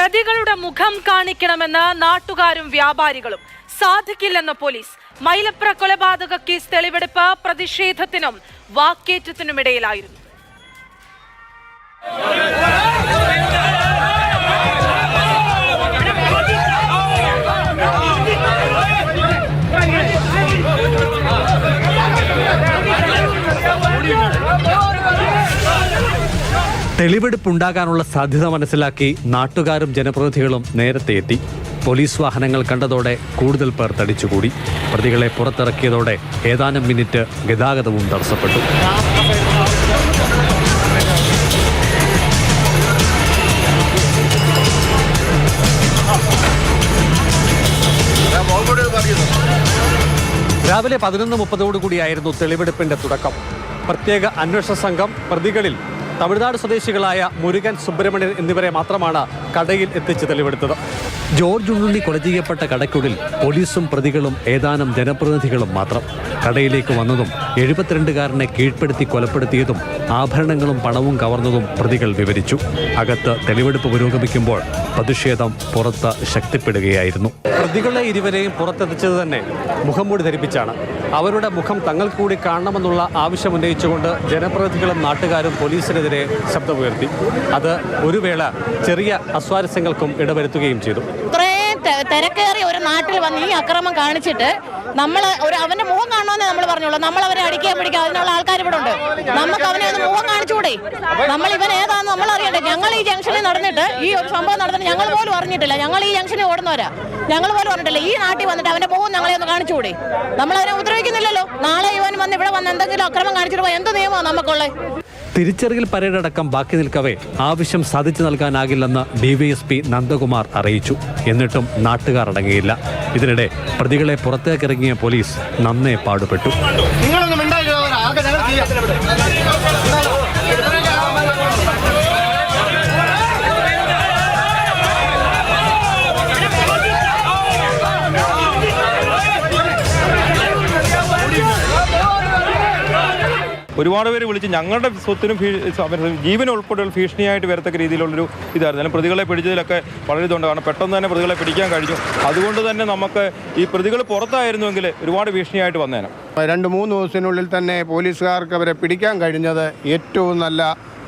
പ്രതികളുടെ മുഖം കാണിക്കണമെന്ന് നാട്ടുകാരും വ്യാപാരികളും. സാധിക്കില്ലെന്ന് പോലീസ്. മൈലപ്ര കൊലപാതക കേസ് തെളിവെടുപ്പ് പ്രതിഷേധത്തിനും വാക്കേറ്റത്തിനുമിടയിലായിരുന്നു. തെളിവെടുപ്പുണ്ടാകാനുള്ള സാധ്യത മനസ്സിലാക്കി നാട്ടുകാരും ജനപ്രതിനിധികളും നേരത്തെ എത്തി. പോലീസ് വാഹനങ്ങൾ കണ്ടതോടെ കൂടുതൽ പേർ തടിച്ചുകൂടി. പ്രതികളെ പുറത്തിറക്കിയതോടെ ഏതാനും മിനിറ്റ് ഗതാഗതവും തടസ്സപ്പെട്ടു. രാവിലെ 11:30 തെളിവെടുപ്പിന്റെ തുടക്കം. പ്രത്യേക അന്വേഷണ സംഘം പ്രതികളിൽ തമിഴ്നാട് സ്വദേശികളായ മുരുകൻ, സുബ്രഹ്മണ്യൻ എന്നിവരെ മാത്രമാണ് കടയിൽ എത്തിച്ച് തെളിവെടുത്തത്. ജോർജ് ഉണ്ണുണ്ണി കൊല ചെയ്യപ്പെട്ട കടയ്ക്കുള്ളിൽ പോലീസും പ്രതികളും ഏതാനും ജനപ്രതിനിധികളും മാത്രം. കടയിലേക്ക് വന്നതും 72കാരനെ കീഴ്പ്പെടുത്തി കൊലപ്പെടുത്തിയതും ആഭരണങ്ങളും പണവും കവർന്നതും പ്രതികൾ വിവരിച്ചു. അകത്ത് തെളിവെടുപ്പ് പുരോഗമിക്കുമ്പോൾ പ്രതിഷേധം പുറത്ത് ശക്തിപ്പെടുകയായിരുന്നു. പ്രതികളെ ഇരുവരെയും പുറത്തെത്തിച്ചത് തന്നെ മുഖംമൂടി ധരിപ്പിച്ചാണ്. അവരുടെ മുഖം തങ്ങൾ കൂടി കാണണമെന്നുള്ള ആവശ്യമുന്നയിച്ചുകൊണ്ട് ജനപ്രതിനിധികളും നാട്ടുകാരും പോലീസിനെതിരെ ശബ്ദമുയർത്തി. അത് ഒരു വേള ചെറിയ അസ്വാരസ്യങ്ങൾക്കും ഇടവരുത്തുകയും ചെയ്തു. തിരക്കേറിയ ഒരു നാട്ടിൽ വന്ന് ഈ അക്രമം കാണിച്ചിട്ട് അവന്റെ മുഖം കാണണമെന്ന് നമ്മൾ പറഞ്ഞോളൂ. നമ്മൾ അവരെ അടിക്കാൻ പിടിക്കുക അതിനുള്ള ആൾക്കാർ ഇവിടെ ഉണ്ട്. നമുക്ക് അവനെ ഒന്ന് മുഖം കാണിച്ചുകൂടെ? നമ്മൾ ഇവൻ ഏതാന്ന് നമ്മൾ അറിയണ്ടേ? ഞങ്ങൾ ഈ ജംഗ്ഷനിൽ നടന്നിട്ട് ഈ ഒരു സംഭവം നടന്നിട്ട് ഞങ്ങൾ പോലും അറിഞ്ഞിട്ടില്ല. ഞങ്ങൾ ഈ ജംഗ്ഷനിൽ ഓടുന്നവരാ. ഞങ്ങൾ പോലും പറഞ്ഞിട്ടില്ല. ഈ നാട്ടിൽ വന്നിട്ട് അവന്റെ മുഖം ഞങ്ങളെ ഒന്ന് കാണിച്ചുകൂടെ? നമ്മൾ അവനെ ഉപദ്രവിക്കുന്നില്ലല്ലോ. നാളെ ഇവൻ വന്ന് ഇവിടെ വന്ന് എന്തെങ്കിലും അക്രമം കാണിച്ചിട്ട് എന്ത് നിയമമാണ് നമുക്കുള്ളത്? തിരിച്ചറിയൽ പരേഡടക്കം ബാക്കി നിൽക്കവേ ആവശ്യം സാധിച്ചു നൽകാനാകില്ലെന്ന് ഡിവൈഎസ്പി നന്ദകുമാർ അറിയിച്ചു. എന്നിട്ടും നാട്ടുകാർ അടങ്ങിയില്ല. ഇതിനിടെ പ്രതികളെ പുറത്തേക്കിറങ്ങിയ പോലീസ് നന്നേ പാടുപെട്ടു. ഒരുപാട് പേര് വിളിച്ച് ഞങ്ങളുടെ സ്വത്തിനും ജീവനും ഉൾപ്പെടെയുള്ള ഭീഷണിയായിട്ട് വരത്തക്ക രീതിയിലുള്ളൊരു ഇതായിരുന്നു. പ്രതികളെ പിടിച്ചതിലൊക്കെ വളരെ ഇതുണ്ട്. കാരണം പെട്ടെന്ന് തന്നെ പ്രതികളെ പിടിക്കാൻ കഴിഞ്ഞു. അതുകൊണ്ട് തന്നെ നമുക്ക് ഈ പ്രതികൾ പുറത്തായിരുന്നുവെങ്കിൽ ഒരുപാട് ഭീഷണിയായിട്ട് വന്നേനെ. 2-3 ദിവസത്തിനുള്ളിൽ തന്നെ പോലീസുകാർക്ക് അവരെ പിടിക്കാൻ കഴിഞ്ഞത് ഏറ്റവും നല്ല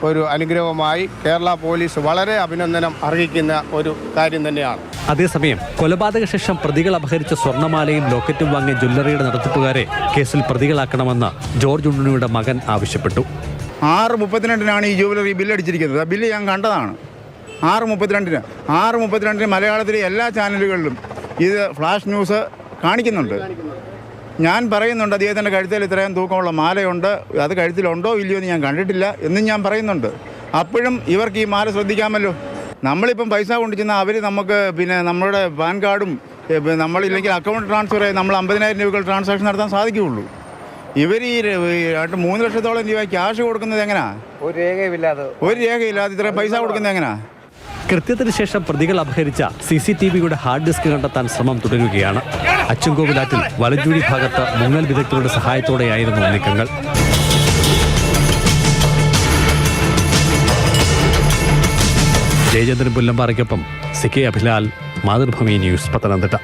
ഒരു അനുഗ്രഹമായി കേരള പോലീസ് വളരെ അഭിനന്ദനം അർഹിക്കുന്ന ഒരു കാര്യം തന്നെയാണ്. അതേസമയം കൊലപാതക ശേഷം പ്രതികൾ അപഹരിച്ച സ്വർണ്ണമാലയും ലോക്കറ്റും വാങ്ങിയ ജ്വല്ലറിയുടെ നടത്തിപ്പുകാരെ കേസിൽ പ്രതികളാക്കണമെന്ന് ജോർജ് ഉണ്ണുണ്ണിയുടെ മകൻ ആവശ്യപ്പെട്ടു. 6:32 ഈ ജ്വല്ലറി ബില്ലടിച്ചിരിക്കുന്നത്. ആ ബില്ല് ഞാൻ കണ്ടതാണ്. 6:32 മലയാളത്തിലെ എല്ലാ ചാനലുകളിലും ഇത് ഫ്ലാഷ് ന്യൂസ് കാണിക്കുന്നുണ്ട്. ഞാൻ പറയുന്നുണ്ട് അദ്ദേഹത്തിൻ്റെ കഴുത്തിൽ ഇത്രയും തൂക്കമുള്ള മാലയുണ്ട്, അത് കഴുത്തിലുണ്ടോ ഇല്ലയോ എന്ന് ഞാൻ കണ്ടിട്ടില്ല എന്നും ഞാൻ പറയുന്നുണ്ട്. അപ്പോഴും ഇവർക്ക് ഈ മാല ശ്രദ്ധിക്കാമല്ലോ. നമ്മളിപ്പം പൈസ കൊണ്ടു ചെന്നാൽ അവർ നമുക്ക് നമ്മുടെ പാൻ കാർഡും നമ്മളില്ലെങ്കിൽ അക്കൗണ്ട് ട്രാൻസ്ഫർ ചെയ്ത് നമ്മൾ 50,000 രൂപകൾ ട്രാൻസാക്ഷൻ നടത്താൻ സാധിക്കുകയുള്ളൂ. ഇവർ ഈ 3 ലക്ഷത്തോളം രൂപ ക്യാഷ് കൊടുക്കുന്നത് എങ്ങനെയാ? ഒരു രേഖയില്ലാതെ ഇത്രയും പൈസ കൊടുക്കുന്നത് എങ്ങനെയാ? കൃത്യത്തിന് ശേഷം പ്രതികൾ അപഹരിച്ച CCTVയുടെ ഹാർഡ് ഡിസ്ക് കണ്ടെത്താൻ ശ്രമം തുടരുകയാണ്. അച്ചൻകോവിലാറ്റിൽ വലഞ്ചൂടി ഭാഗത്ത് മുങ്ങൽ വിദഗ്ധരുടെ സഹായത്തോടെയായിരുന്നു നീക്കങ്ങൾ. ജയചന്ദ്രൻ പുല്ലമ്പാറയ്ക്കൊപ്പം CK അഭിലാൽ, മാതൃഭൂമി ന്യൂസ്, പത്തനംതിട്ട.